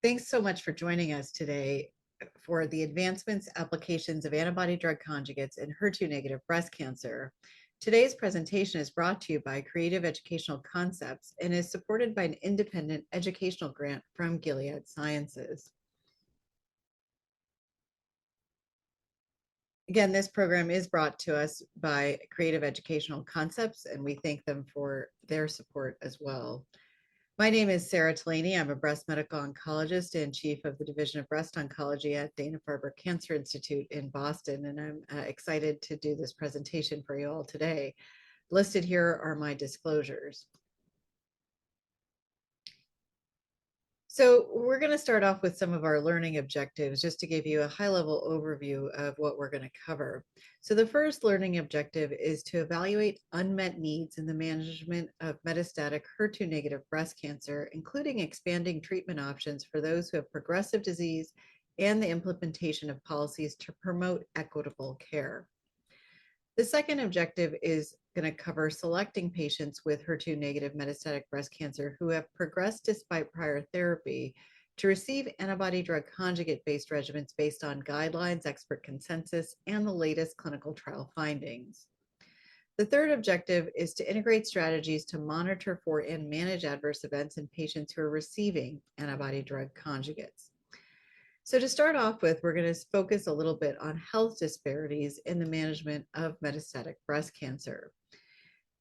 Thanks so much for joining us today for the advancements applications of antibody-drug conjugates in HER2-negative breast cancer. Today's presentation is brought to you by Creative Educational Concepts and is supported by an independent educational grant from Gilead Sciences. Again, this program is brought to us by Creative Educational Concepts, and we thank them for their support as well. My name is Sarah Tolaney. I'm a breast medical oncologist and chief of the Division of Breast Oncology at Dana-Farber Cancer Institute in Boston, and I'm excited to do this presentation for you all today. Listed here are my disclosures. So we're going to start off with some of our learning objectives just to give you a high-level overview of what we're going to cover. So the first learning objective is to evaluate unmet needs in the management of metastatic HER2-negative breast cancer, including expanding treatment options for those who have progressive disease and the implementation of policies to promote equitable care. The second objective is going to cover selecting patients with HER2-negative metastatic breast cancer who have progressed despite prior therapy to receive antibody-drug conjugate-based regimens based on guidelines, expert consensus, and the latest clinical trial findings. The third objective is to integrate strategies to monitor for and manage adverse events in patients who are receiving antibody-drug conjugates. So to start off with, we're going to focus a little bit on health disparities in the management of metastatic breast cancer.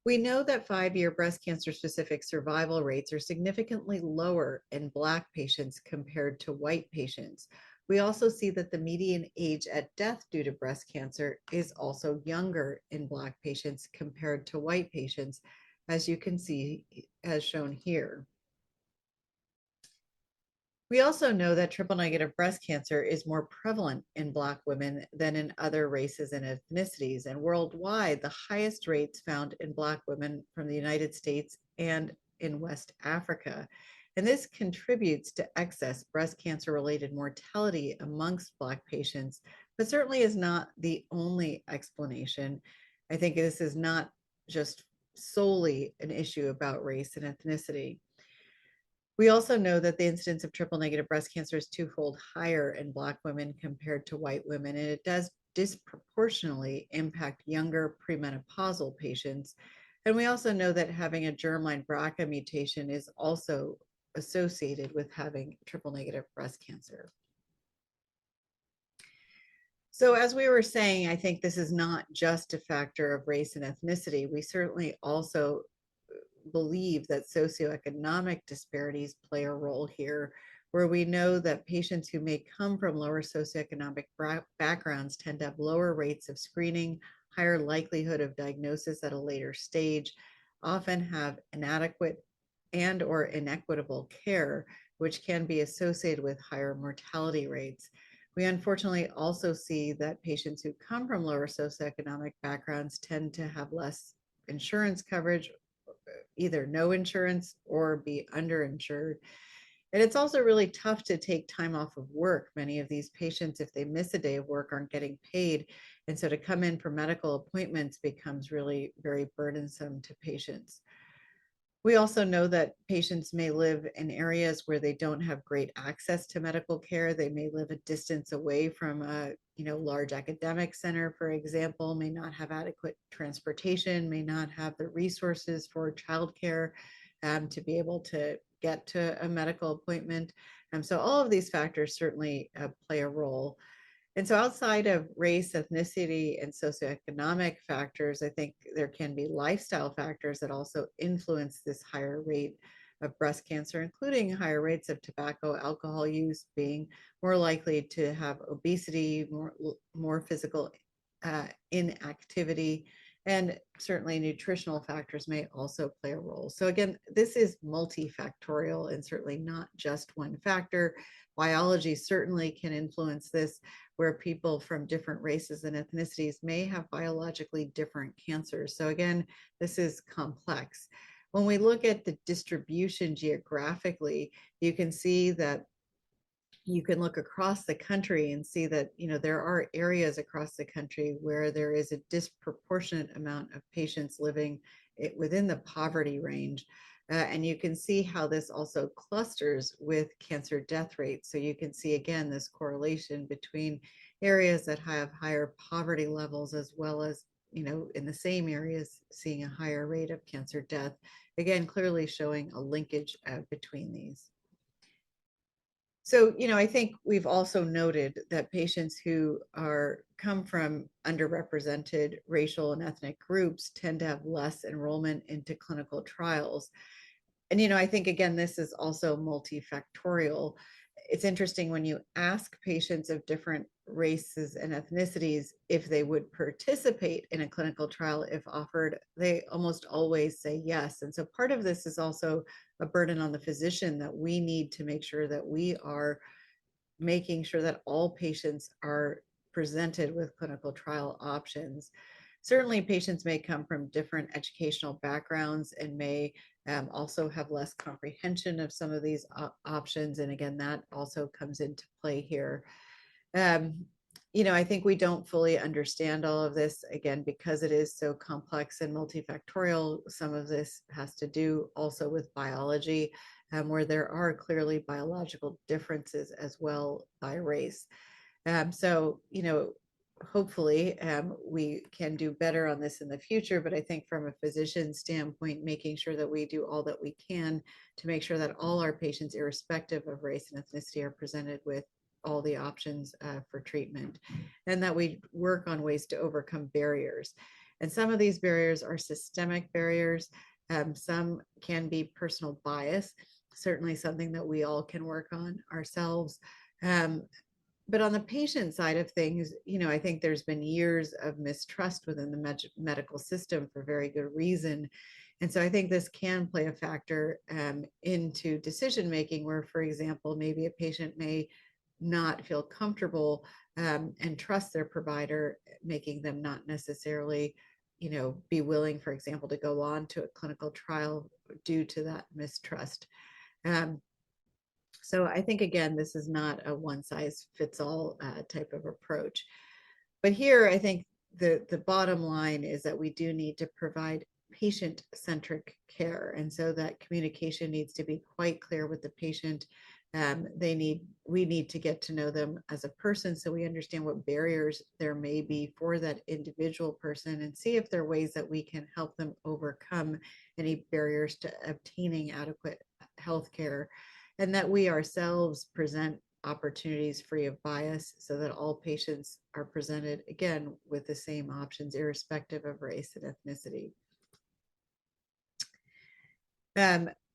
We know that 5-year breast cancer-specific survival rates are significantly lower in Black patients compared to white patients. We also see that the median age at death due to breast cancer is also younger in Black patients compared to white patients, as you can see as shown here. We also know that triple-negative breast cancer is more prevalent in Black women than in other races and ethnicities, and worldwide, the highest rates found in Black women from the United States and in West Africa. And this contributes to excess breast cancer-related mortality amongst Black patients, but certainly is not the only explanation. I think this is not just solely an issue about race and ethnicity. We also know that the incidence of triple-negative breast cancer is twofold higher in Black women compared to white women, and it does disproportionately impact younger premenopausal patients. And we also know that having a germline BRCA mutation is also associated with having triple-negative breast cancer. So as we were saying, I think this is not just a factor of race and ethnicity. We certainly also believe that socioeconomic disparities play a role here, where we know that patients who may come from lower socioeconomic backgrounds tend to have lower rates of screening, higher likelihood of diagnosis at a later stage, often have inadequate and or inequitable care, which can be associated with higher mortality rates. We unfortunately also see that patients who come from lower socioeconomic backgrounds tend to have less insurance coverage, either no insurance or be underinsured. And it's also really tough to take time off of work. Many of these patients, if they miss a day of work, aren't getting paid. And so to come in for medical appointments becomes really very burdensome to patients. We also know that patients may live in areas where they don't have great access to medical care. They may live a distance away from a large academic center, for example, may not have adequate transportation, may not have the resources for childcare to be able to get to a medical appointment. So all of these factors certainly play a role. And so outside of race, ethnicity, and socioeconomic factors, I think there can be lifestyle factors that also influence this higher rate of breast cancer, including higher rates of tobacco, alcohol use, being more likely to have obesity, more physical inactivity, and certainly nutritional factors may also play a role. So again, this is multifactorial and certainly not just one factor. Biology certainly can influence this, where people from different races and ethnicities may have biologically different cancers. So again, this is complex. When we look at the distribution geographically, you can see that you can look across the country and see that there are areas across the country where there is a disproportionate amount of patients living within the poverty range. And you can see how this also clusters with cancer death rates. So you can see again this correlation between areas that have higher poverty levels as well as, in the same areas seeing a higher rate of cancer death. Again, clearly showing a linkage between these. So, I think we've also noted that patients who come from underrepresented racial and ethnic groups tend to have less enrollment into clinical trials. And, I think, again, this is also multifactorial. It's interesting when you ask patients of different races and ethnicities if they would participate in a clinical trial if offered, they almost always say yes. And so part of this is also a burden on the physician that we need to make sure that we are making sure that all patients are presented with clinical trial options. Certainly, patients may come from different educational backgrounds and may also have less comprehension of some of these options. And again, that also comes into play here. Um, I think we don't fully understand all of this, again, because it is so complex and multifactorial. Some of this has to do also with biology, where there are clearly biological differences as well by race. So, hopefully we can do better on this in the future. But I think from a physician standpoint, making sure that we do all that we can to make sure that all our patients, irrespective of race and ethnicity, are presented with all the options for treatment, and that we work on ways to overcome barriers. And some of these barriers are systemic barriers. Some can be personal bias, certainly something that we all can work on ourselves. But on the patient side of things, I think there's been years of mistrust within the medical system for very good reason. And so I think this can play a factor into decision making, where, for example, maybe a patient may not feel comfortable and trust their provider, making them not necessarily, be willing, for example, to go on to a clinical trial due to that mistrust. So I think, again, this is not a one size fits all type of approach. But here, I think the bottom line is that we do need to provide patient-centric care. And so that communication needs to be quite clear with the patient. We need to get to know them as a person, so we understand what barriers there may be for that individual person, and see if there are ways that we can help them overcome any barriers to obtaining adequate health care, and that we ourselves present opportunities free of bias so that all patients are presented, again, with the same options, irrespective of race and ethnicity.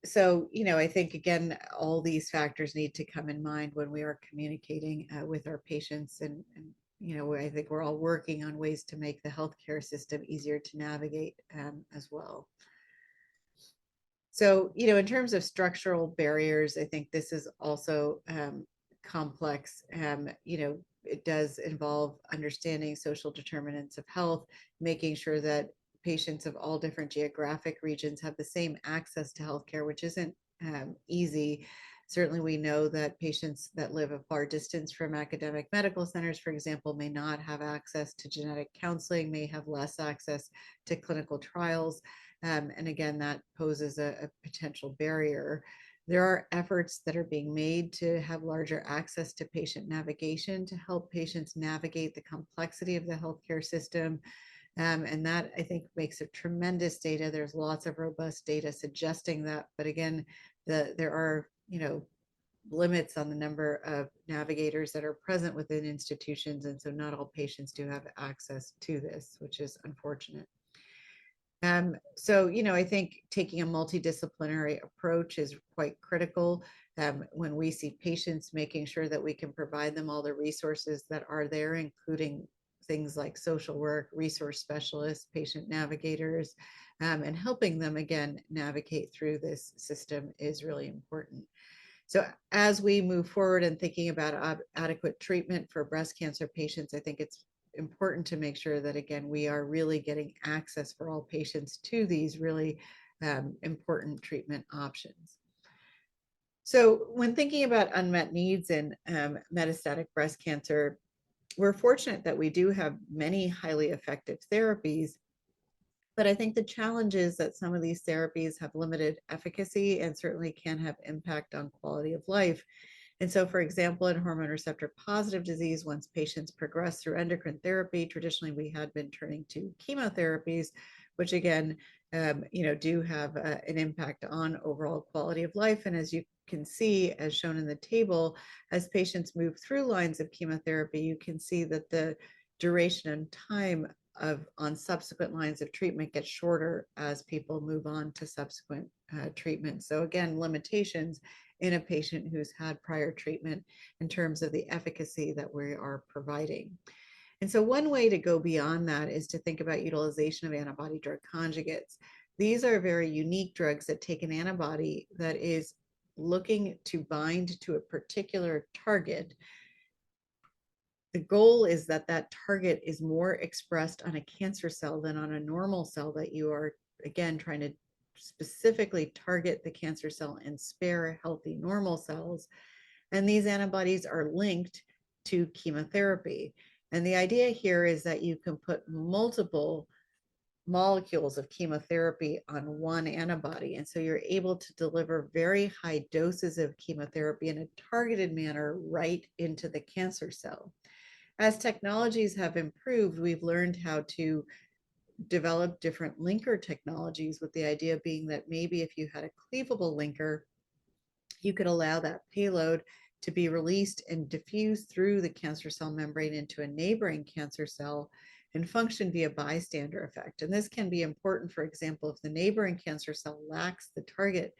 So, I think, again, all these factors need to come in mind when we are communicating with our patients. And, I think we're all working on ways to make the healthcare system easier to navigate as well. So, in terms of structural barriers, I think this is also complex. It does involve understanding social determinants of health, making sure that patients of all different geographic regions have the same access to healthcare, which isn't easy. Certainly, we know that patients that live a far distance from academic medical centers, for example, may not have access to genetic counseling, may have less access to clinical trials. And again, that poses a potential barrier. There are efforts that are being made to have larger access to patient navigation to help patients navigate the complexity of the healthcare system. And that, I think, makes a tremendous data. There's lots of robust data suggesting that. But again, there are, limits on the number of navigators that are present within institutions. And so not all patients do have access to this, which is unfortunate. So, I think taking a multidisciplinary approach is quite critical. When we see patients, making sure that we can provide them all the resources that are there, including things like social work, resource specialists, patient navigators, and helping them, again, navigate through this system is really important. So as we move forward and thinking about adequate treatment for breast cancer patients, I think it's important to make sure that, again, we are really getting access for all patients to these really important treatment options. So when thinking about unmet needs in metastatic breast cancer, we're fortunate that we do have many highly effective therapies, But I think the challenge is that some of these therapies have limited efficacy and certainly can have impact on quality of life. And so, for example, in hormone receptor positive disease, once patients progress through endocrine therapy, traditionally we had been turning to chemotherapies, which again, do have an impact on overall quality of life. And as you can see, as shown in the table, as patients move through lines of chemotherapy, you can see that the duration and time on subsequent lines of treatment gets shorter as people move on to subsequent treatment. So again, limitations in a patient who's had prior treatment in terms of the efficacy that we are providing. And so one way to go beyond that is to think about utilization of antibody drug conjugates. These are very unique drugs that take an antibody that is looking to bind to a particular target. The goal is that that target is more expressed on a cancer cell than on a normal cell, that you are, again, trying to specifically target the cancer cell and spare healthy normal cells. And these antibodies are linked to chemotherapy. And the idea here is that you can put multiple molecules of chemotherapy on one antibody. And so you're able to deliver very high doses of chemotherapy in a targeted manner right into the cancer cell. As technologies have improved, we've learned how to develop different linker technologies, with the idea being that maybe if you had a cleavable linker, you could allow that payload to be released and diffuse through the cancer cell membrane into a neighboring cancer cell and function via bystander effect. And this can be important, for example, if the neighboring cancer cell lacks the target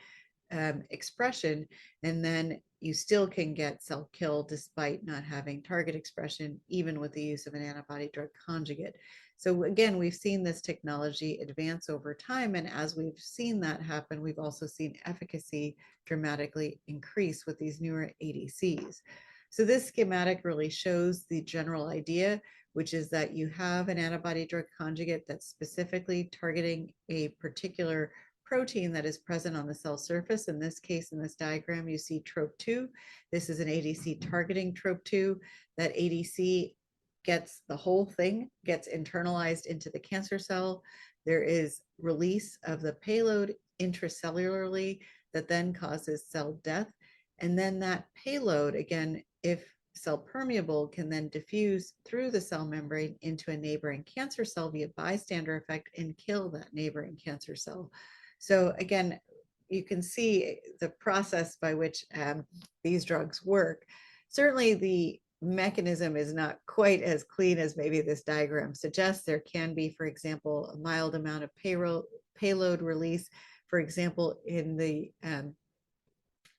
expression, and then you still can get cell kill despite not having target expression, even with the use of an antibody drug conjugate. So again, we've seen this technology advance over time, and as we've seen that happen, we've also seen efficacy dramatically increase with these newer ADCs. So this schematic really shows the general idea, which is that you have an antibody drug conjugate that's specifically targeting a particular protein that is present on the cell surface. In this case, in this diagram, you see TROP2. This is an ADC targeting TROP2. That ADC gets the whole thing, gets internalized into the cancer cell. There is release of the payload intracellularly that then causes cell death. And then that payload, again, if cell permeable, can then diffuse through the cell membrane into a neighboring cancer cell via bystander effect and kill that neighboring cancer cell. So again, you can see the process by which these drugs work. Certainly the mechanism is not quite as clean as maybe this diagram suggests. There can be, for example, a mild amount of payload release, for example, in the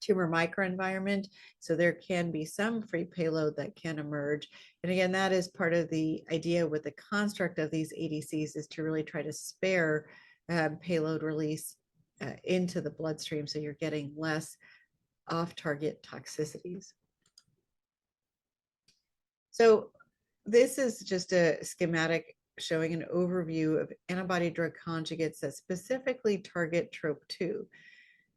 tumor microenvironment. So there can be some free payload that can emerge. And again, that is part of the idea with the construct of these ADCs, is to really try to spare payload release into the bloodstream, so you're getting less off-target toxicities. So this is just a schematic showing an overview of antibody drug conjugates that specifically target TROP2.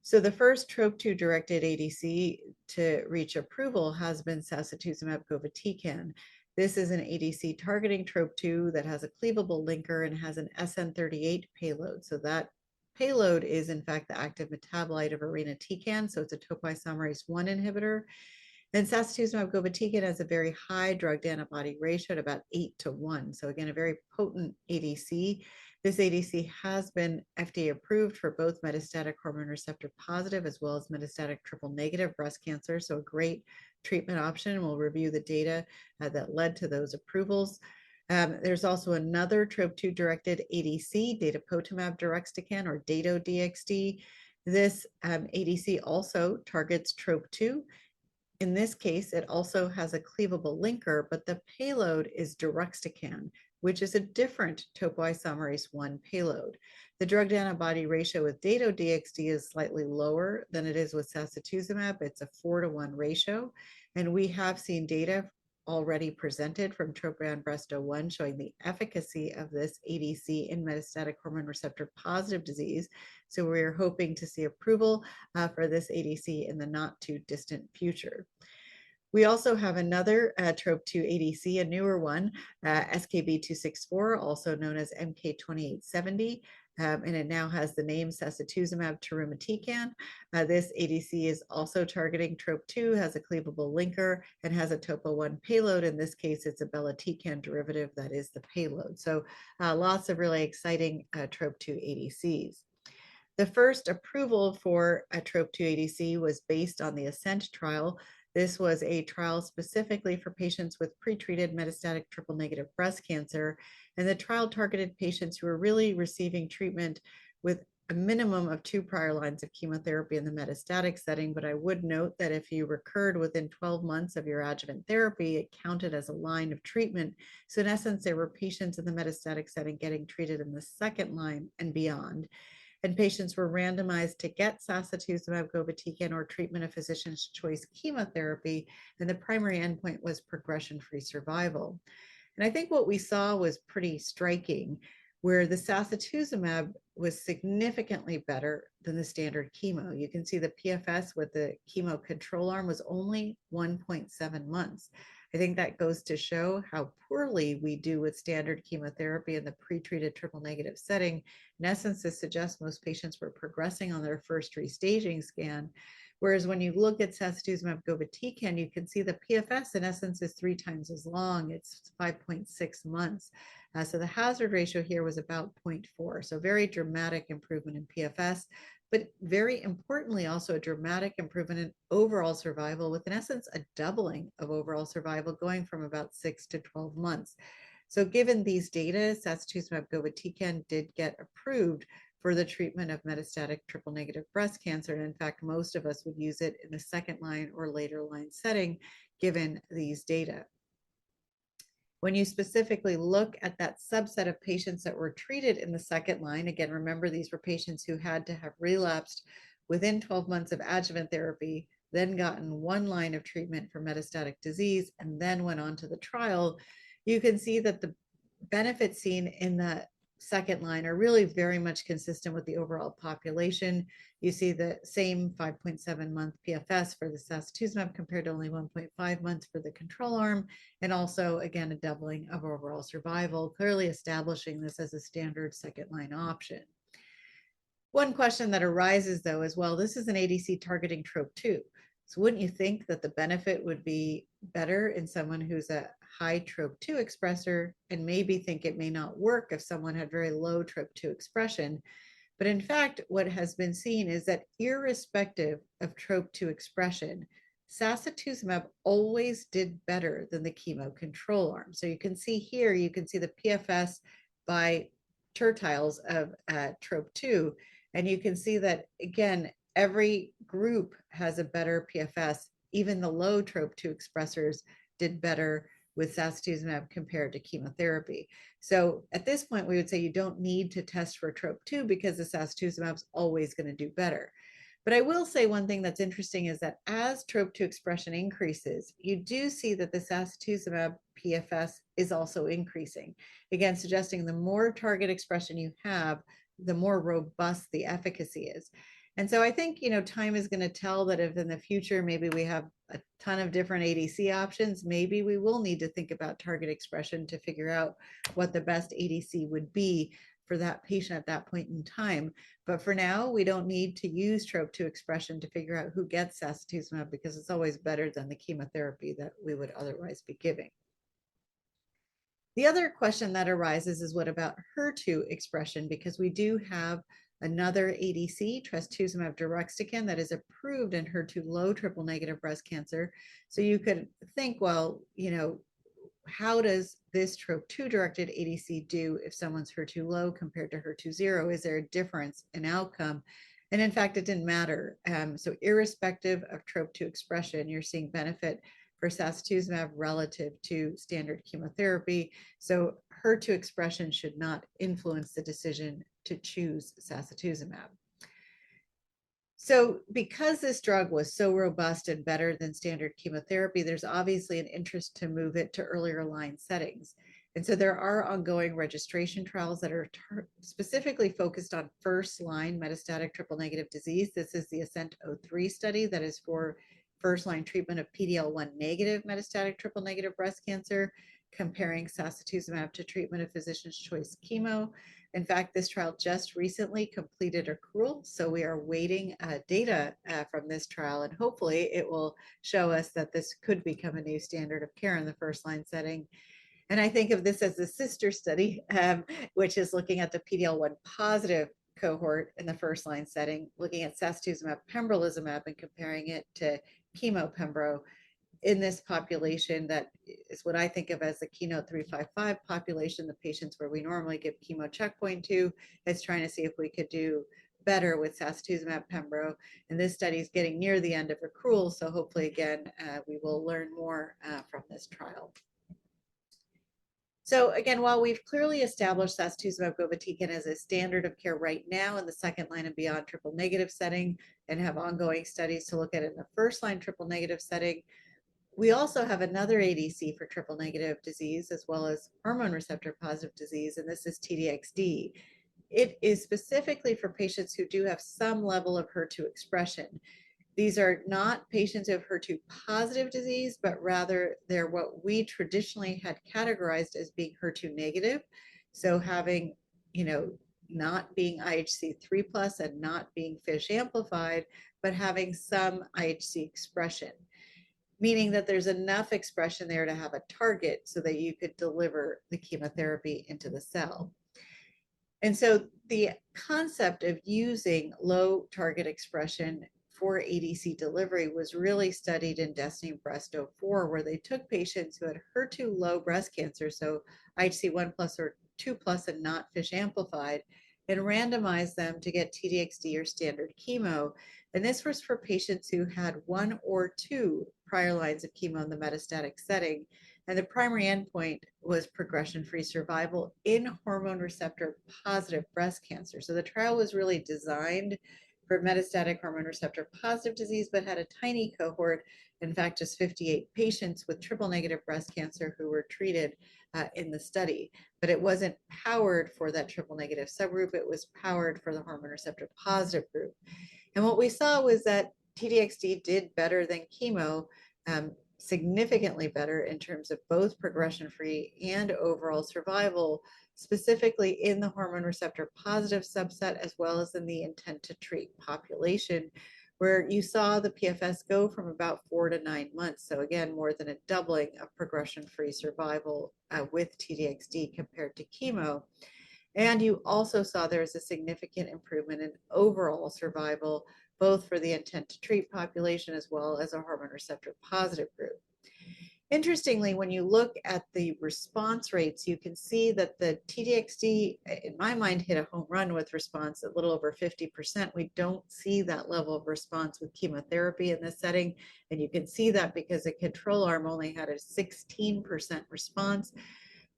So the first TROP2 directed ADC to reach approval has been sacituzumab govitecan. This is an ADC targeting TROP2 that has a cleavable linker and has an SN38 payload. So that payload is in fact the active metabolite of irinotecan. So it's a topoisomerase 1 inhibitor. Then sacituzumab govitecan has a very high drug to antibody ratio at about 8:1. So again, a very potent ADC. This ADC has been FDA approved for both metastatic hormone receptor positive as well as metastatic triple negative breast cancer. So a great treatment option. We'll review the data that led to those approvals. There's also another TROP2 directed ADC, datopotamab deruxtecan, or Dato-DXd. This ADC also targets TROP2. In this case, it also has a cleavable linker, but the payload is deruxtecan, which is a different topoisomerase 1 payload. The drug to antibody ratio with Dato-DXd is slightly lower than it is with sacituzumab. It's a 4:1 ratio. And we have seen data already presented from TROPION-Breast01 showing the efficacy of this ADC in metastatic hormone receptor positive disease. So we're hoping to see approval for this ADC in the not too distant future. We also have another TROP2 ADC, a newer one, SKB264, also known as MK2870. And it now has the name sacituzumab tirumatican. This ADC is also targeting TROP2, has a cleavable linker, and has a topo-1 payload. In this case, it's a belotecan derivative that is the payload. So lots of really exciting TROP2 ADCs. The first approval for a TROP2 ADC was based on the ASCENT trial. This was a trial specifically for patients with pretreated metastatic triple-negative breast cancer, and the trial targeted patients who were really receiving treatment with a minimum of 2 prior lines of chemotherapy in the metastatic setting. But I would note that if you recurred within 12 months of your adjuvant therapy, it counted as a line of treatment. So in essence, there were patients in the metastatic setting getting treated in the second line and beyond. And patients were randomized to get sacituzumab govitecan or treatment of physician's choice chemotherapy, and the primary endpoint was progression-free survival. And I think what we saw was pretty striking, where the sacituzumab was significantly better than the standard chemo. You can see the PFS with the chemo control arm was only 1.7 months. I think that goes to show how poorly we do with standard chemotherapy in the pretreated triple-negative setting. In essence, this suggests most patients were progressing on their first restaging scan. Whereas when you look at sacituzumab govitecan, you can see the PFS in essence is 3 times as long. It's 5.6 months. So the hazard ratio here was about 0.4. So very dramatic improvement in PFS, but very importantly, also a dramatic improvement in overall survival with, in essence, a doubling of overall survival going from about 6 to 12 months. So given these data, sacituzumab govitecan did get approved for the treatment of metastatic triple-negative breast cancer. And in fact, most of us would use it in the second line or later line setting, given these data. When you specifically look at that subset of patients that were treated in the second line, again, remember these were patients who had to have relapsed within 12 months of adjuvant therapy, then gotten 1 line of treatment for metastatic disease, and then went on to the trial. You can see that the benefits seen in the second line are really very much consistent with the overall population. You see the same 5.7 month PFS for the sacituzumab compared to only 1.5 months for the control arm, and also, again, a doubling of overall survival, clearly establishing this as a standard second line option. One question that arises, though, is, well, this is an ADC targeting TROP2. So wouldn't you think that the benefit would be better in someone who's a high TROP2 expressor, and maybe think it may not work if someone had very low TROP2 expression? But in fact, what has been seen is that irrespective of TROP2 expression, sacituzumab always did better than the chemo control arm. So you can see here, you can see the PFS by tertiles of TROP2, and you can see that, again, every group has a better PFS. Even the low TROP2 expressors did better with sacituzumab compared to chemotherapy. So at this point, we would say you don't need to test for TROP2 because the sacituzumab is always going to do better. But I will say one thing that's interesting is that as TROP2 expression increases, you do see that the sacituzumab PFS is also increasing. Again, suggesting the more target expression you have, the more robust the efficacy is. And so I think, time is going to tell that if in the future, maybe we have a ton of different ADC options, maybe we will need to think about target expression to figure out what the best ADC would be for that patient at that point in time. But for now, we don't need to use TROP2 expression to figure out who gets sacituzumab because it's always better than the chemotherapy that we would otherwise be giving. The other question that arises is, what about HER2 expression? Because we do have another ADC, trastuzumab deruxtecan, that is approved in HER2 low triple-negative breast cancer. So you could think, well, how does this TROP2-directed ADC do if someone's HER2 low compared to HER2 zero? Is there a difference in outcome? And in fact, it didn't matter. So irrespective of TROP2 expression, you're seeing benefit for sacituzumab relative to standard chemotherapy. So HER2 expression should not influence the decision to choose sacituzumab. So because this drug was so robust and better than standard chemotherapy, there's obviously an interest to move it to earlier line settings. And so there are ongoing registration trials that are specifically focused on first line metastatic triple-negative disease. This is the ASCENT-03 study that is for first-line treatment of PD-L1 negative metastatic triple negative breast cancer, comparing sacituzumab to treatment of physician's choice chemo. In fact, this trial just recently completed accrual, so we are waiting data from this trial, and hopefully it will show us that this could become a new standard of care in the first-line setting. And I think of this as a sister study, which is looking at the PD-L1 positive cohort in the first-line setting, looking at sacituzumab pembrolizumab and comparing it to chemo pembro in this population that is what I think of as the Keynote 355 population, the patients where we normally give chemo checkpoint to, is trying to see if we could do better with sacituzumab pembro. And this study is getting near the end of accrual, so hopefully again, we will learn more from this trial. So again, while we've clearly established sacituzumab govitecan as a standard of care right now in the second line and beyond triple negative setting, and have ongoing studies to look at it in the first line triple negative setting, we also have another ADC for triple negative disease as well as hormone receptor positive disease, and this is TDXD. It is specifically for patients who do have some level of HER2 expression. These are not patients who have HER2 positive disease, but rather they're what we traditionally had categorized as being HER2 negative. So having, not being IHC 3+ and not being FISH amplified, but having some IHC expression, meaning that there's enough expression there to have a target so that you could deliver the chemotherapy into the cell. And so the concept of using low target expression for ADC delivery was really studied in Destiny Breast 04, where they took patients who had HER2 low breast cancer, so IHC 1+ or 2+ and not FISH amplified, and randomized them to get TDXD or standard chemo. And this was for patients who had 1 or 2 prior lines of chemo in the metastatic setting. And the primary endpoint was progression-free survival in hormone receptor positive breast cancer. So the trial was really designed for metastatic hormone receptor positive disease, but had a tiny cohort, in fact, just 58 patients with triple negative breast cancer who were treated in the study. But it wasn't powered for that triple negative subgroup. It was powered for the hormone receptor positive group. And what we saw was that TDXD did better than chemo, significantly better in terms of both progression-free and overall survival, specifically in the hormone receptor positive subset, as well as in the intent to treat population, where you saw the PFS go from about 4 to 9 months. So again, more than a doubling of progression-free survival with TDXD compared to chemo. And you also saw there was a significant improvement in overall survival, both for the intent to treat population as well as a hormone receptor positive group. Interestingly, when you look at the response rates, you can see that the TDXD, in my mind, hit a home run with response at a little over 50%. We don't see that level of response with chemotherapy in this setting. And you can see that because the control arm only had a 16% response.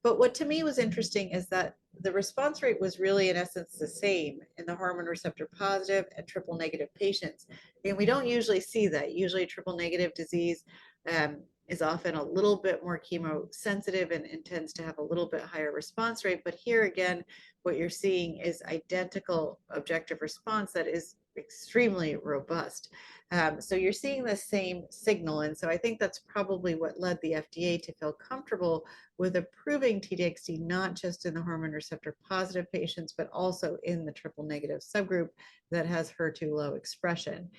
But what to me was interesting is that the response rate was really, in essence, the same in the hormone receptor positive and triple negative patients. And we don't usually see that. Usually triple negative disease is often a little bit more chemosensitive and tends to have a little bit higher response rate. But here again, what you're seeing is identical objective response that is extremely robust. So you're seeing the same signal. And so I think that's probably what led the FDA to feel comfortable with approving TDXD, not just in the hormone receptor positive patients, but also in the triple negative subgroup that has HER2 low expression.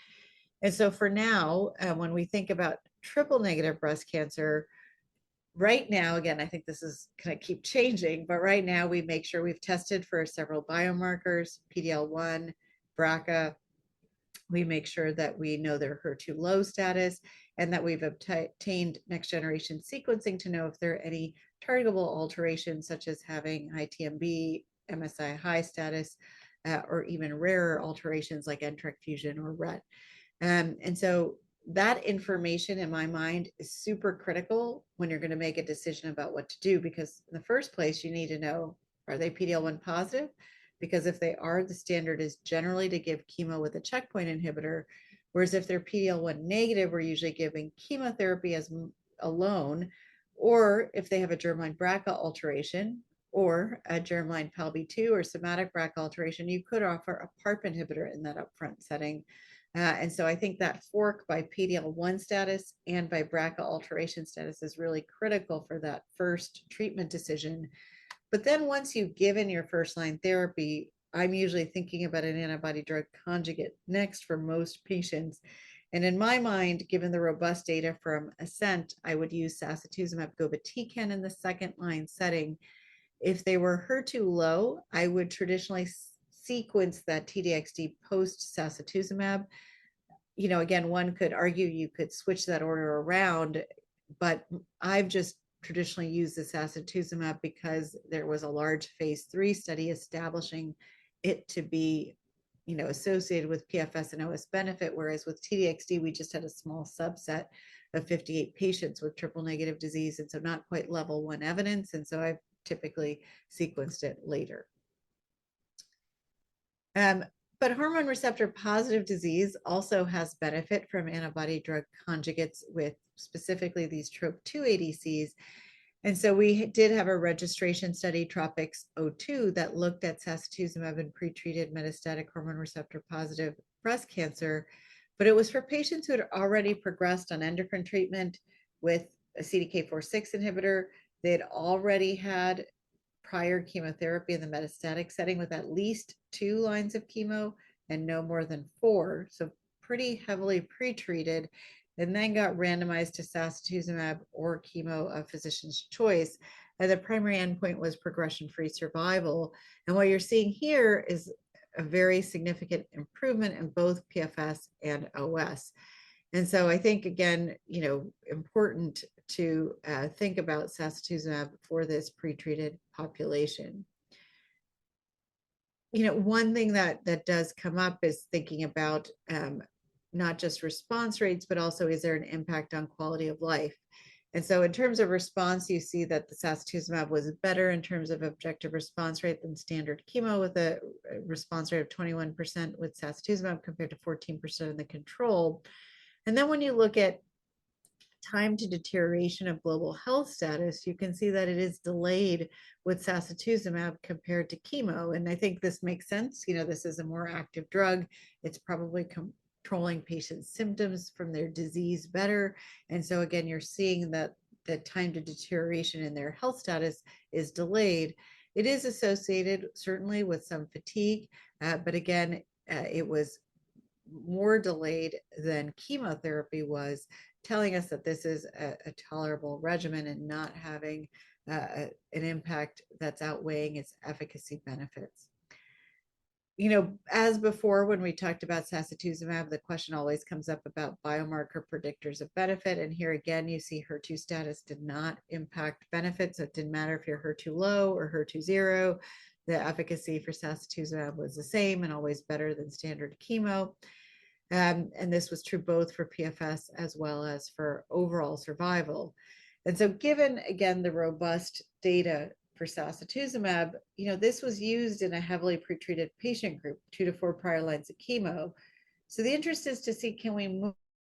And so for now, when we think about triple negative breast cancer, right now, again, I think this is going to keep changing, but right now we make sure we've tested for several biomarkers, PD-L1, BRCA. We make sure that we know their HER2 low status and that we've obtained next generation sequencing to know if there are any targetable alterations, such as having high TMB, MSI high status, or even rarer alterations like NTRK fusion or RET. And so that information, in my mind, is super critical when you're going to make a decision about what to do, because in the first place, you need to know, are they PD-L1 positive? Because if they are, the standard is generally to give chemo with a checkpoint inhibitor, whereas if they're PD-L1 negative, we're usually giving chemotherapy as alone, or if they have a germline BRCA alteration or a germline PALB2 or somatic BRCA alteration, you could offer a PARP inhibitor in that upfront setting. And so I think that fork by PD-L1 status and by BRCA alteration status is really critical for that first treatment decision. But then once you've given your first line therapy, I'm usually thinking about an antibody drug conjugate next for most patients. And in my mind, given the robust data from ASCENT, I would use sacituzumab govitecan in the second line setting. If they were HER2 low, I would traditionally sequence that TDXD post sacituzumab. Again, one could argue you could switch that order around, but I've just traditionally used this sacituzumab because there was a large phase 3 study establishing it to be associated with PFS and OS benefit, whereas with TDXD, we just had a small subset of 58 patients with triple negative disease, and so not quite level 1 evidence, and so I've typically sequenced it later. But hormone receptor positive disease also has benefit from antibody drug conjugates with specifically these TROP2 ADCs. And so we did have a registration study, TROPICS-02, that looked at sacituzumab in pretreated metastatic hormone receptor positive breast cancer, but it was for patients who had already progressed on endocrine treatment with a CDK4/6 inhibitor. They had already had prior chemotherapy in the metastatic setting with at least 2 lines of chemo and no more than 4, so pretty heavily pretreated, and then got randomized to sacituzumab or chemo of physician's choice. And the primary endpoint was progression-free survival. And what you're seeing here is a very significant improvement in both PFS and OS. And so I think, again, important to think about sacituzumab for this pretreated population. One thing that does come up is thinking about not just response rates, but also is there an impact on quality of life? And so in terms of response, you see that the sacituzumab was better in terms of objective response rate than standard chemo, with a response rate of 21% with sacituzumab compared to 14% in the control. And then when you look at time to deterioration of global health status, you can see that it is delayed with sacituzumab compared to chemo. And I think this makes sense. This is a more active drug. It's probably controlling patients' symptoms from their disease better. And so again, you're seeing that the time to deterioration in their health status is delayed. It is associated certainly with some fatigue, but again, it was more delayed than chemotherapy was, telling us that this is a tolerable regimen and not having an impact that's outweighing its efficacy benefits. As before, when we talked about sacituzumab, the question always comes up about biomarker predictors of benefit. And here again, you see HER2 status did not impact benefit. So it didn't matter if you're HER2 low or HER2 zero. The efficacy for sacituzumab was the same and always better than standard chemo. And this was true both for PFS as well as for overall survival. And so given, again, the robust data for sacituzumab, this was used in a heavily pretreated patient group, 2 to 4 prior lines of chemo. So the interest is to see, can we move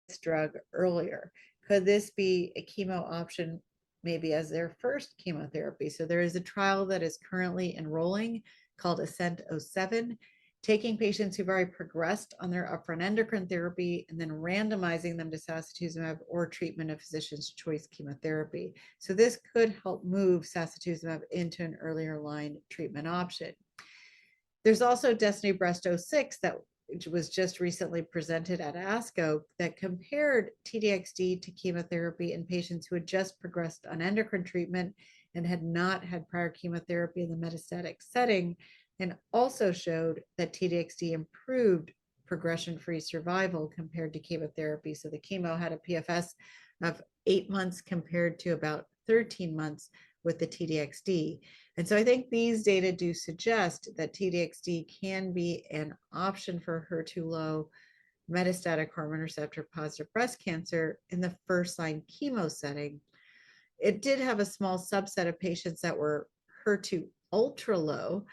this drug earlier? Could this be a chemo option maybe as their first chemotherapy? So there is a trial that is currently enrolling called ASCENT-07, taking patients who've already progressed on their upfront endocrine therapy and then randomizing them to sacituzumab or treatment of physician's choice chemotherapy. So this could help move sacituzumab into an earlier line treatment option. There's also DESTINY-Breast06 that was just recently presented at ASCO that compared TDXD to chemotherapy in patients who had just progressed on endocrine treatment and had not had prior chemotherapy in the metastatic setting, and also showed that TDXD improved progression-free survival compared to chemotherapy. So the chemo had a PFS of 8 months compared to about 13 months with the TDXD. And so I think these data do suggest that TDXD can be an option for HER2 low metastatic hormone receptor positive breast cancer in the first line chemo setting. It did have a small subset of patients that were HER2 ultra low.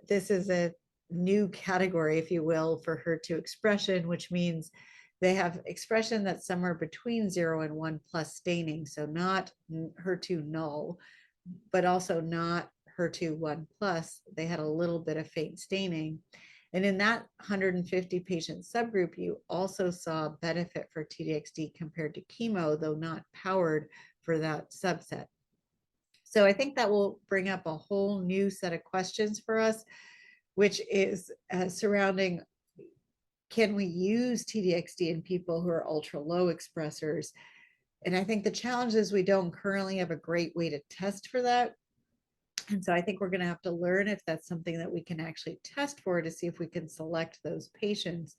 This is a new category, if you will, for HER2 expression, which means they have expression that's somewhere between 0 and 1 plus staining. So not HER2 null, but also not HER2 1 plus. They had a little bit of faint staining. And in that 150 patient subgroup, you also saw benefit for T-DXd compared to chemo, though not powered for that subset. So I think that will bring up a whole new set of questions for us, which is surrounding, can we use T-DXd in people who are ultra low expressors? And I think the challenge is we don't currently have a great way to test for that. And so I think we're going to have to learn if that's something that we can actually test for to see if we can select those patients.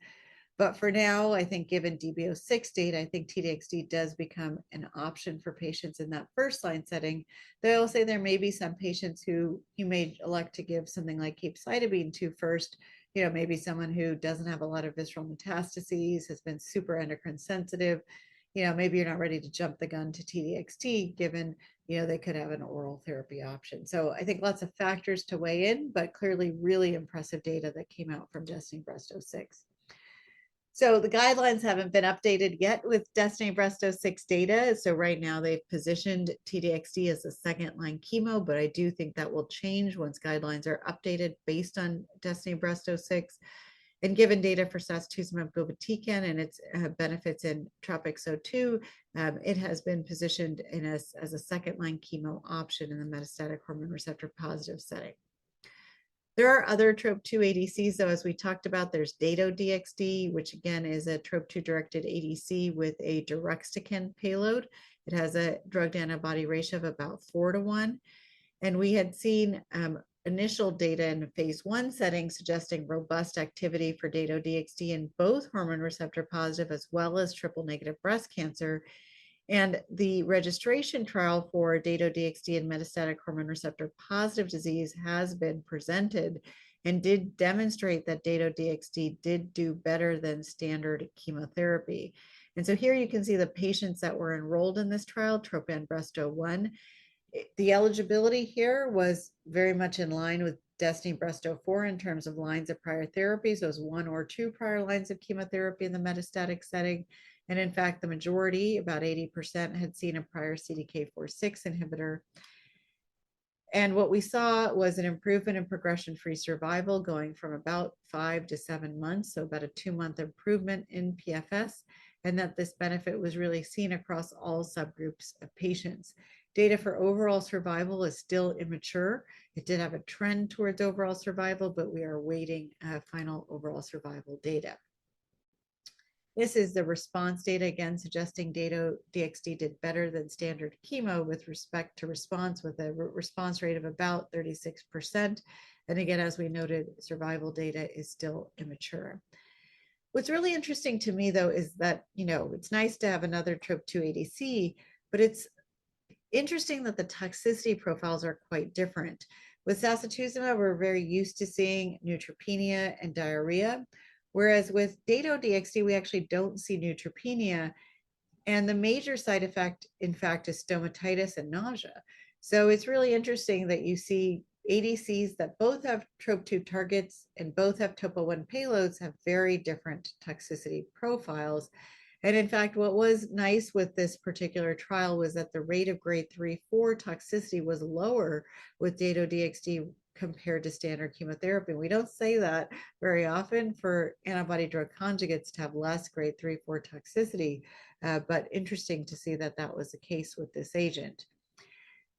But for now, I think given DB06 data, I think T-DXd does become an option for patients in that first line setting. They'll say there may be some patients who you may elect to give something like capecitabine to first, maybe someone who doesn't have a lot of visceral metastases, has been super endocrine sensitive. Maybe you're not ready to jump the gun to T-DXd given, they could have an oral therapy option. So I think lots of factors to weigh in, but clearly really impressive data that came out from DESTINY-Breast06. So the guidelines haven't been updated yet with DESTINY-Breast06 data. So right now they've positioned T-DXd as a second line chemo, but I do think that will change once guidelines are updated based on DESTINY-Breast06. And given data for sacituzumab govitecan and its benefits in TROPiCS-02, it has been positioned as a second line chemo option in the metastatic hormone receptor positive setting. There are other TROP2 ADCs, though, as we talked about. There's Dato-DXd, which again is a TROP2 directed ADC with a deruxtecan payload. It has a drug to antibody ratio of about 4:1. And we had seen initial data in a phase 1 setting suggesting robust activity for Dato-DXd in both hormone receptor positive as well as triple negative breast cancer. And the registration trial for Dato-DXd in metastatic hormone receptor positive disease has been presented and did demonstrate that Dato-DXd did do better than standard chemotherapy. And so here you can see the patients that were enrolled in this trial, TROPION-Breast01. The eligibility here was very much in line with DESTINY-Breast04 in terms of lines of prior therapy. So it was 1 or 2 prior lines of chemotherapy in the metastatic setting. And in fact, the majority, about 80%, had seen a prior CDK4/6 inhibitor. And what we saw was an improvement in progression-free survival going from about 5 to 7 months, so about a 2-month improvement in PFS, and that this benefit was really seen across all subgroups of patients. Data for overall survival is still immature. It did have a trend towards overall survival, but we are awaiting final overall survival data. This is the response data, again, suggesting Dato-DXd did better than standard chemo with respect to response, with a response rate of about 36%. And again, as we noted, survival data is still immature. What's really interesting to me, though, is that, it's nice to have another TROP2 ADC, but it's interesting that the toxicity profiles are quite different. With sacituzumab, we're very used to seeing neutropenia and diarrhea, whereas with Dato-DXd, we actually don't see neutropenia. And the major side effect, in fact, is stomatitis and nausea. So it's really interesting that you see ADCs that both have TROP2 targets and both have topo-1 payloads have very different toxicity profiles. And in fact, what was nice with this particular trial was that the rate of grade 3/4 toxicity was lower with Dato-DXd compared to standard chemotherapy. We don't say that very often for antibody-drug conjugates to have less grade 3/4 toxicity, but interesting to see that that was the case with this agent.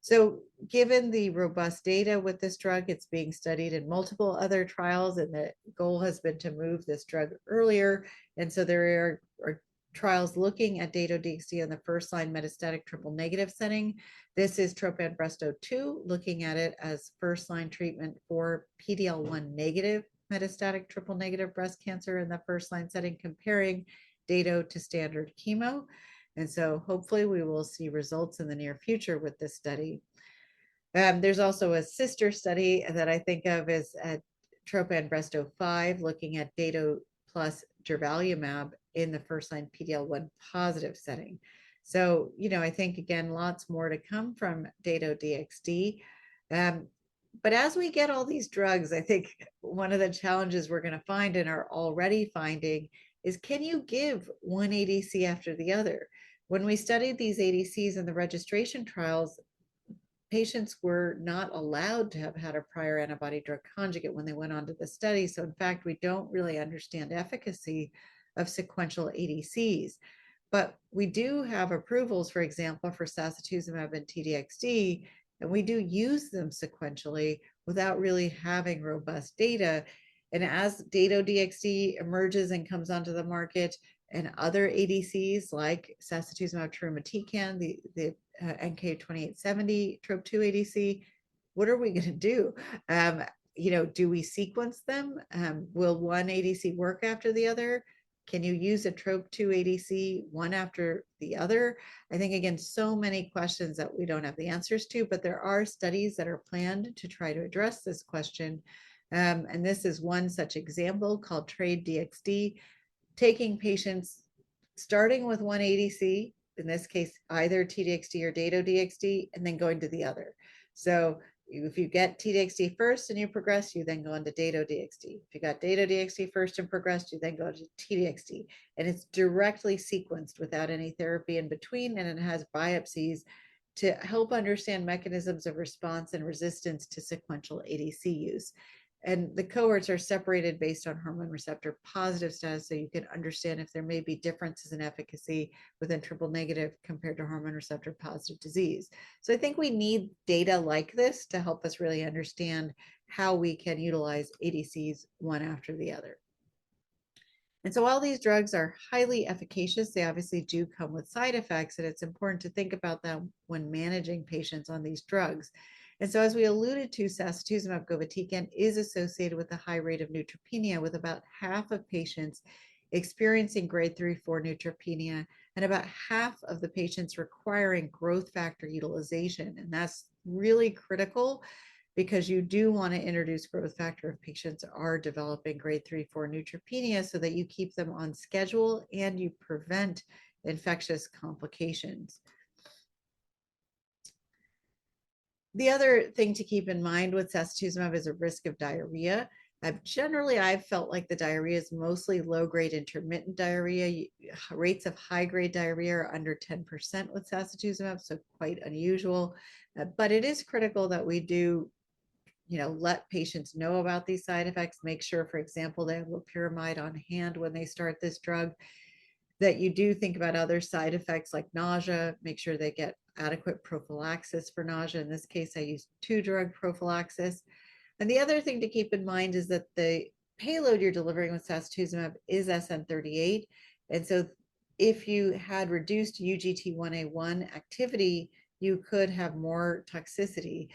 So given the robust data with this drug, it's being studied in multiple other trials, and the goal has been to move this drug earlier. And so there are trials looking at Dato-DXd in the first-line metastatic triple-negative setting. This is TROPION-Breast02, looking at it as first-line treatment for PD-L1 negative metastatic triple-negative breast cancer in the first-line setting, comparing Dato to standard chemo. And so hopefully we will see results in the near future with this study. There's also a sister study that I think of as TROPION-Breast05, looking at Dato plus durvalumab in the first-line PD-L1 positive setting. So, I think, again, lots more to come from Dato-DXd. But as we get all these drugs, I think one of the challenges we're going to find and are already finding is, can you give one ADC after the other? When we studied these ADCs in the registration trials, patients were not allowed to have had a prior antibody drug conjugate when they went on to the study. So in fact, we don't really understand efficacy of sequential ADCs. But we do have approvals, for example, for sacituzumab and TDXD, and we do use them sequentially without really having robust data. And as Dato-DXd emerges and comes onto the market, and other ADCs like sacituzumab tirumotecan, the NK2870 TROP2 ADC, what are we going to do? Do we sequence them? Will one ADC work after the other? Can you use a TROP2 ADC one after the other? I think, again, so many questions that we don't have the answers to, but there are studies that are planned to try to address this question. And this is one such example called TRADE DXD, taking patients starting with one ADC, in this case, either TDXD or Dato-DXD, and then going to the other. So if you get TDXD first and you progress, you then go on to Dato-DXD. If you got Dato-DXD first and progressed, you then go to TDXD. And it's directly sequenced without any therapy in between, and it has biopsies to help understand mechanisms of response and resistance to sequential ADC use. And the cohorts are separated based on hormone receptor positive status, so you can understand if there may be differences in efficacy within triple negative compared to hormone receptor positive disease. So I think we need data like this to help us really understand how we can utilize ADCs one after the other. And so while these drugs are highly efficacious, they obviously do come with side effects, and it's important to think about them when managing patients on these drugs. And so, as we alluded to, sacituzumab govitecan is associated with a high rate of neutropenia, with about half of patients experiencing grade 3/4 neutropenia, and about half of the patients requiring growth factor utilization. And that's really critical because you do want to introduce growth factor if patients are developing grade 3/4 neutropenia, so that you keep them on schedule and you prevent infectious complications. The other thing to keep in mind with sacituzumab is a risk of diarrhea. Generally, I've felt like the diarrhea is mostly low-grade intermittent diarrhea. Rates of high-grade diarrhea are under 10% with sacituzumab, so quite unusual. But it is critical that we do let patients know about these side effects. Make sure, for example, they have loperamide on hand when they start this drug, that you do think about other side effects like nausea. Make sure they get adequate prophylaxis for nausea. In this case, I use 2-drug prophylaxis. And the other thing to keep in mind is that the payload you're delivering with sacituzumab is SN38. And so if you had reduced UGT1A1 activity, you could have more toxicity.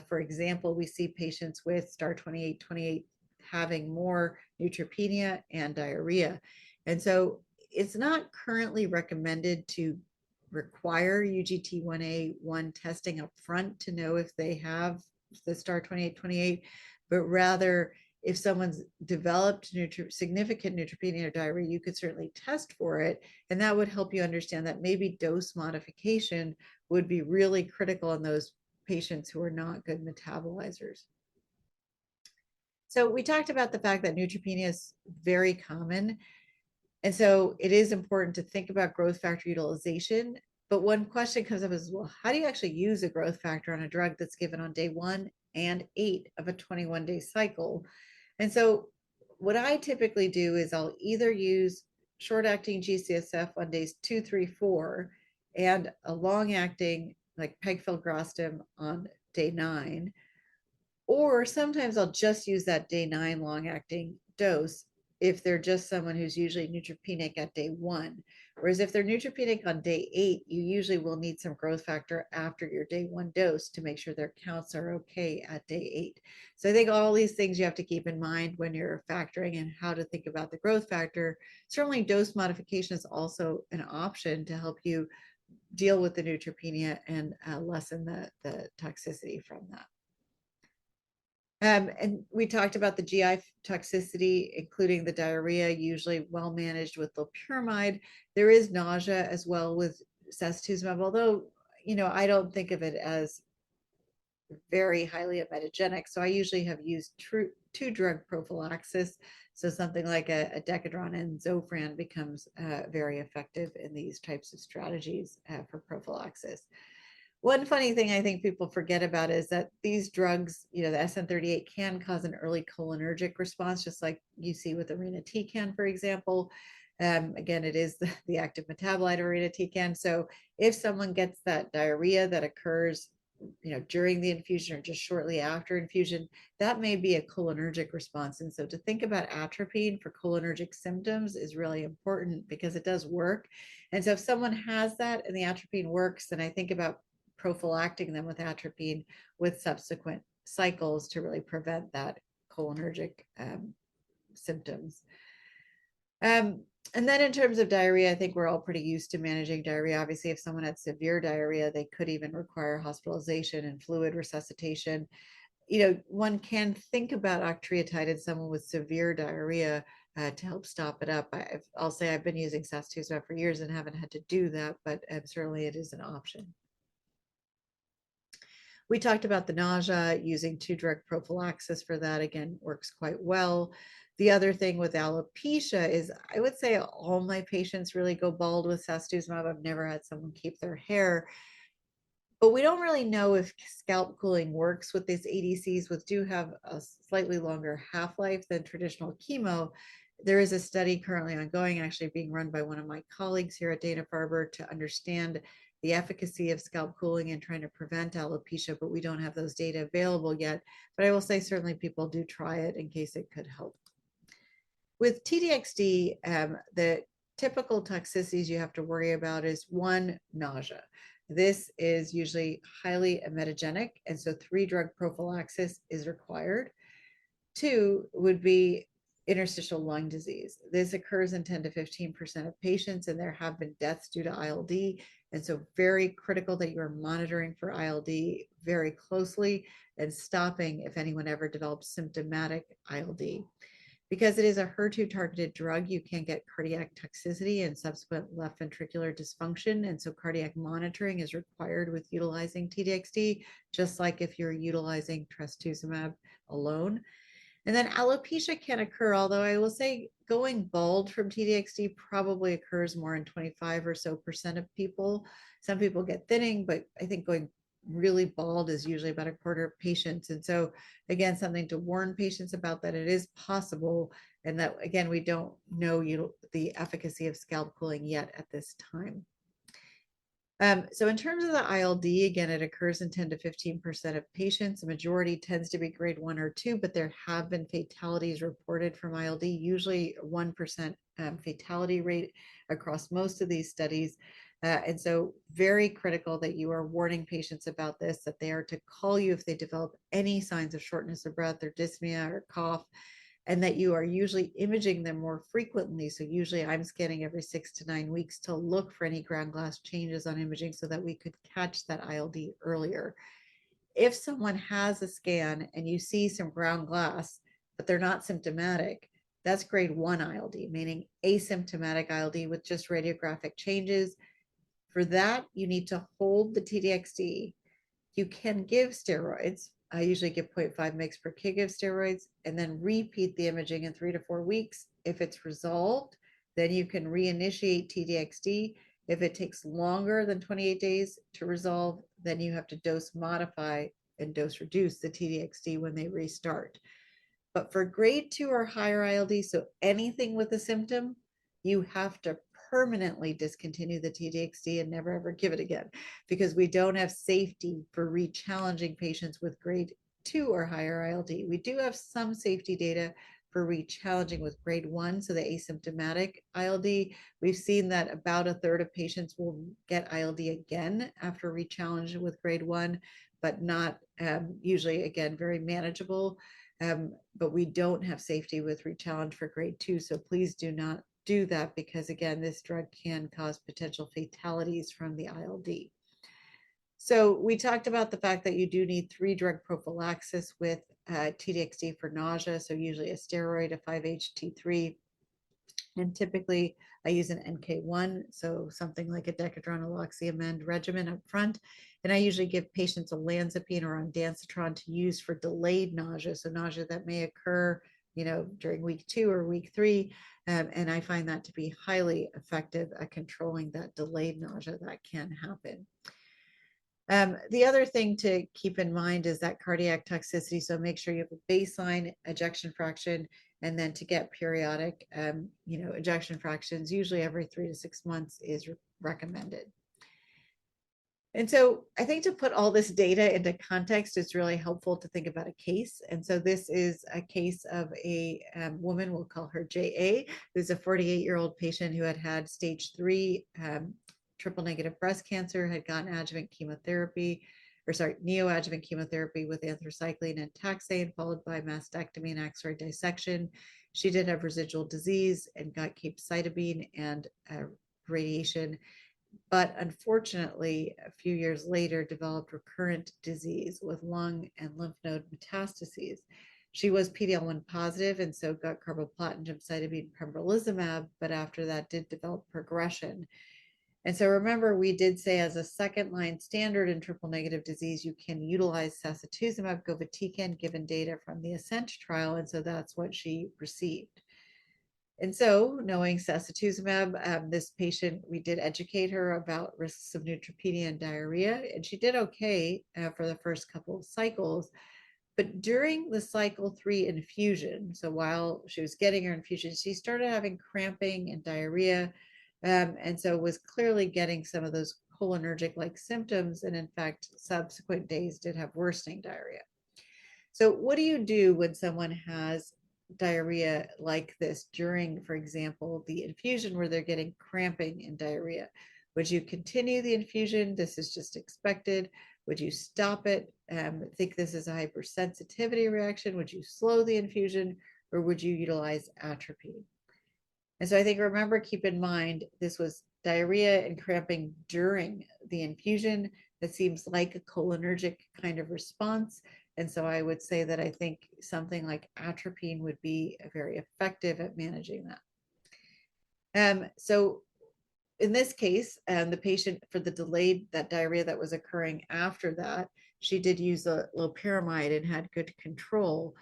For example, we see patients with star 2828 having more neutropenia and diarrhea. And so it's not currently recommended to require UGT1A1 testing up front to know if they have the star 2828, but rather if someone's developed significant neutropenia or diarrhea, you could certainly test for it, and that would help you understand that maybe dose modification would be really critical in those patients who are not good metabolizers. So we talked about the fact that neutropenia is very common. And so it is important to think about growth factor utilization. But one question comes up is, well, how do you actually use a growth factor on a drug that's given on day 1 and 8 of a 21-day cycle? And so what I typically do is I'll either use short-acting GCSF on days 2, 3, 4, and a long-acting like pegfilgrastim on day 9. Or sometimes I'll just use that day 9 long-acting dose if they're just someone who's usually neutropenic at day 1. Whereas if they're neutropenic on day 8, you usually will need some growth factor after your day 1 dose to make sure their counts are okay at day 8. So I think all these things you have to keep in mind when you're factoring and how to think about the growth factor. Certainly dose modification is also an option to help you deal with the neutropenia and lessen the toxicity from that. And we talked about the GI toxicity, including the diarrhea, usually well managed with loperamide. There is nausea as well with sacituzumab, although, I don't think of it as very highly emetogenic. So I usually have used 2-drug prophylaxis. So something like a decadron and Zofran becomes very effective in these types of strategies for prophylaxis. One funny thing I think people forget about is that these drugs, the SN38 can cause an early cholinergic response, just like you see with irinotecan, for example. Again, it is the active metabolite of irinotecan. So if someone gets that diarrhea that occurs, during the infusion or just shortly after infusion, that may be a cholinergic response. And so to think about atropine for cholinergic symptoms is really important because it does work. And so if someone has that and the atropine works, then I think about prophylactic them with atropine with subsequent cycles to really prevent that cholinergic symptoms. And then in terms of diarrhea, I think we're all pretty used to managing diarrhea. Obviously, if someone had severe diarrhea, they could even require hospitalization and fluid resuscitation. One can think about octreotide in someone with severe diarrhea to help stop it up. I'll say I've been using sacituzumab for years and haven't had to do that, but certainly it is an option. We talked about the nausea, using 2-drug prophylaxis for that, again, works quite well. The other thing with alopecia is I would say all my patients really go bald with sacituzumab. I've never had someone keep their hair. But we don't really know if scalp cooling works with these ADCs, which do have a slightly longer half-life than traditional chemo. There is a study currently ongoing, actually being run by one of my colleagues here at Dana-Farber to understand the efficacy of scalp cooling and trying to prevent alopecia, but we don't have those data available yet. But I will say certainly people do try it in case it could help. With T-DXd, the typical toxicities you have to worry about is one, nausea. This is usually highly emetogenic, and so 3-drug prophylaxis is required. 2 would be interstitial lung disease. This occurs in 10 to 15% of patients, and there have been deaths due to ILD. And so very critical that you're monitoring for ILD very closely and stopping if anyone ever develops symptomatic ILD. Because it is a HER2 targeted drug, you can get cardiac toxicity and subsequent left ventricular dysfunction. And so cardiac monitoring is required with utilizing T-DXd, just like if you're utilizing trastuzumab alone. And then alopecia can occur, although I will say going bald from T-DXd probably occurs more in 25% or so of people. Some people get thinning, but I think going really bald is usually about a quarter of patients. And so again, something to warn patients about that it is possible, and that again, we don't know the efficacy of scalp cooling yet at this time. So in terms of the ILD, again, it occurs in 10 to 15% of patients. The majority tends to be grade 1 or 2, but there have been fatalities reported from ILD, usually 1% fatality rate across most of these studies. And so very critical that you are warning patients about this, that they are to call you if they develop any signs of shortness of breath or dyspnea or cough, and that you are usually imaging them more frequently. So usually I'm scanning every 6 to 9 weeks to look for any ground glass changes on imaging so that we could catch that ILD earlier. If someone has a scan and you see some ground glass, but they're not symptomatic, that's grade 1 ILD, meaning asymptomatic ILD with just radiographic changes. For that, you need to hold the T-DXd. You can give steroids. I usually give 0.5 mg per kg of steroids and then repeat the imaging in 3 to 4 weeks. If it's resolved, then you can reinitiate T-DXd. If it takes longer than 28 days to resolve, then you have to dose modify and dose reduce the T-DXd when they restart. But for grade 2 or higher ILD, so anything with a symptom, you have to permanently discontinue the T-DXd and never ever give it again, because we don't have safety for re-challenging patients with grade 2 or higher ILD. We do have some safety data for re-challenging with grade 1, so the asymptomatic ILD. We've seen that about a third of patients will get ILD again after re-challenge with grade 1, but not usually, again, very manageable. But we don't have safety with re-challenge for grade 2, so please do not do that, because again, this drug can cause potential fatalities from the ILD. So we talked about the fact that you do need 3-drug prophylaxis with T-DXd for nausea, so usually a steroid, a 5-HT3, and typically I use an NK1, so something like a decadron-aloxamine regimen up front. And I usually give patients olanzapine or ondansetron to use for delayed nausea, so nausea that may occur during week 2 or week 3. And I find that to be highly effective at controlling that delayed nausea that can happen. The other thing to keep in mind is that cardiac toxicity. So make sure you have a baseline ejection fraction, and then to get periodic, ejection fractions, usually every 3 to 6 months is recommended. And so I think to put all this data into context, it's really helpful to think about a case. And so this is a case of a woman, we'll call her JA, who's a 48-year-old patient who had had stage 3 triple negative breast cancer, had gotten neoadjuvant chemotherapy with anthracycline and taxane, followed by mastectomy and axillary dissection. She did have residual disease and got capecitabine and radiation, but unfortunately, a few years later, developed recurrent disease with lung and lymph node metastases. She was PD-L1 positive, and so got carboplatin, gemcitabine, pembrolizumab, but after that did develop progression. And so remember, we did say as a second-line standard in triple-negative disease, you can utilize sacituzumab govitecan given data from the ASCENT trial, and so that's what she received. And so, knowing sacituzumab, this patient, we did educate her about risks of neutropenia and diarrhea, and she did okay for the first couple of cycles. But during the cycle 3 infusion, so while she was getting her infusion, she started having cramping and diarrhea, and so was clearly getting some of those cholinergic-like symptoms, and in fact, subsequent days did have worsening diarrhea. So what do you do when someone has diarrhea like this during, for example, the infusion where they're getting cramping and diarrhea? Would you continue the infusion? This is just expected. Would you stop it? Think this is a hypersensitivity reaction? Would you slow the infusion, or would you utilize atropine? And so I think, remember, keep in mind, this was diarrhea and cramping during the infusion. That seems like a cholinergic kind of response. And so I would say that I think something like atropine would be very effective at managing that. So in this case, the patient, for the delayed that diarrhea that was occurring after that, she did use a loperamide and had good control.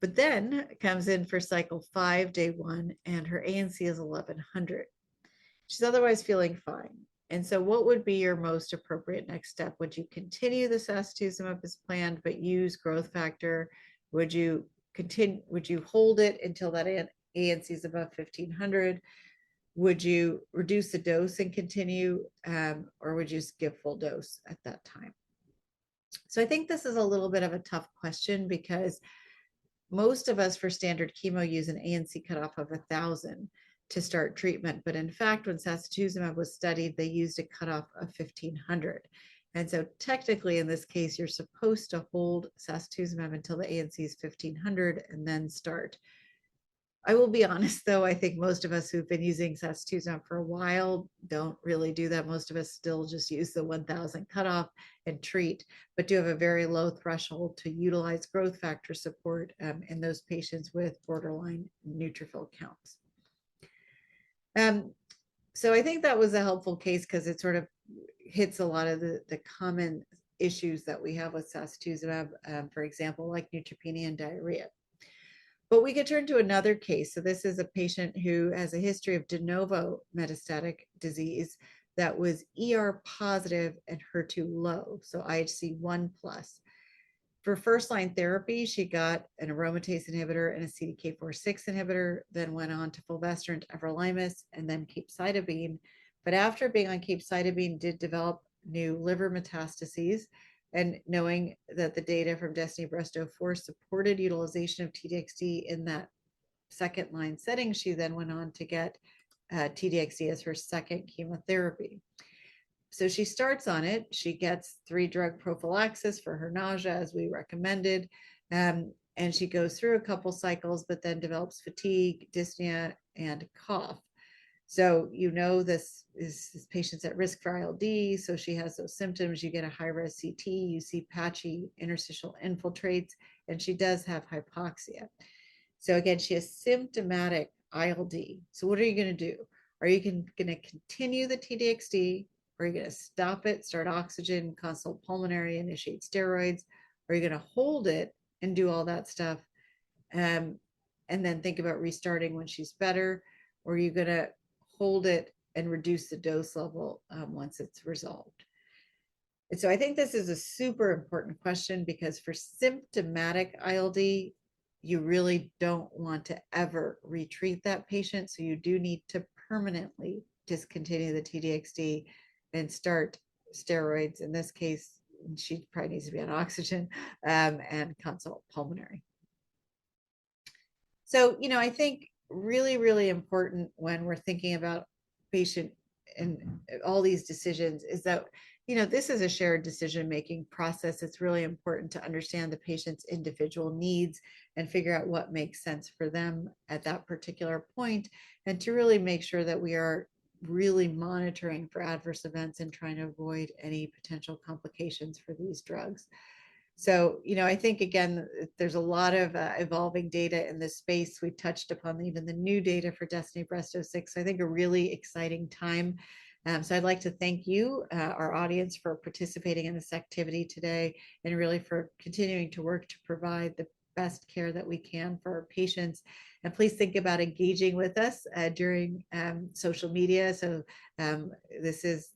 But then comes in for cycle 5, day 1, and her ANC is 1100. She's otherwise feeling fine. And so what would be your most appropriate next step? Would you continue the sacituzumab as planned, but use growth factor? Would you hold it until that ANC is above 1500? Would you reduce the dose and continue, or would you just give full dose at that time? So I think this is a little bit of a tough question, because most of us for standard chemo use an ANC cutoff of 1,000 to start treatment. But in fact, when sacituzumab was studied, they used a cutoff of 1,500. And so technically in this case, you're supposed to hold sacituzumab until the ANC is 1,500 and then start. I will be honest, though, I think most of us who've been using sacituzumab for a while don't really do that. Most of us still just use the 1,000 cutoff and treat, but do have a very low threshold to utilize growth factor support in those patients with borderline neutrophil counts. So I think that was a helpful case, because it sort of hits a lot of the common issues that we have with sacituzumab, for example, like neutropenia and diarrhea. But we could turn to another case. So this is a patient who has a history of de novo metastatic disease that was ER positive and HER2 low, so IHC 1+. For first-line therapy, she got an aromatase inhibitor and a CDK4/6 inhibitor, then went on to fulvestrant, everolimus, and then capecitabine. But after being on capecitabine, did develop new liver metastases. And knowing that the data from DESTINY-Breast04 supported utilization of T-DXd in that second-line setting, she then went on to get T-DXd as her second chemotherapy. So she starts on it. She gets 3-drug prophylaxis for her nausea, as we recommended. And she goes through a couple cycles, but then develops fatigue, dyspnea, and cough. So this patient's at risk for ILD. So she has those symptoms. You get a high-res CT, you see patchy interstitial infiltrates, and she does have hypoxia. So again, she has symptomatic ILD. So what are you going to do? Are you going to continue the T-DXd? Or are you going to stop it, start oxygen, consult pulmonary, initiate steroids? Or are you going to hold it and do all that stuff, and then think about restarting when she's better? Or are you going to hold it and reduce the dose level once it's resolved? And so I think this is a super important question because for symptomatic ILD, you really don't want to ever retreat that patient. So you do need to permanently discontinue the TDXD and start steroids. In this case, she probably needs to be on oxygen and consult pulmonary. So, I think really, really important when we're thinking about patient and all these decisions is that, this is a shared decision-making process. It's really important to understand the patient's individual needs and figure out what makes sense for them at that particular point, and to really make sure that we are really monitoring for adverse events and trying to avoid any potential complications for these drugs. So, I think again, there's a lot of evolving data in this space. We touched upon even the new data for Destiny Breast 06. So I think a really exciting time. So I'd like to thank you, our audience, for participating in this activity today and really for continuing to work to provide the best care that we can for our patients. And please think about engaging with us during social media. So this is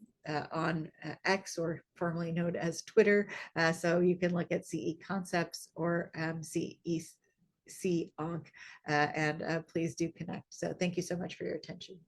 on X, or formerly known as Twitter. So you can look at CE Concepts or CEC Onc, and please do connect. So thank you so much for your attention.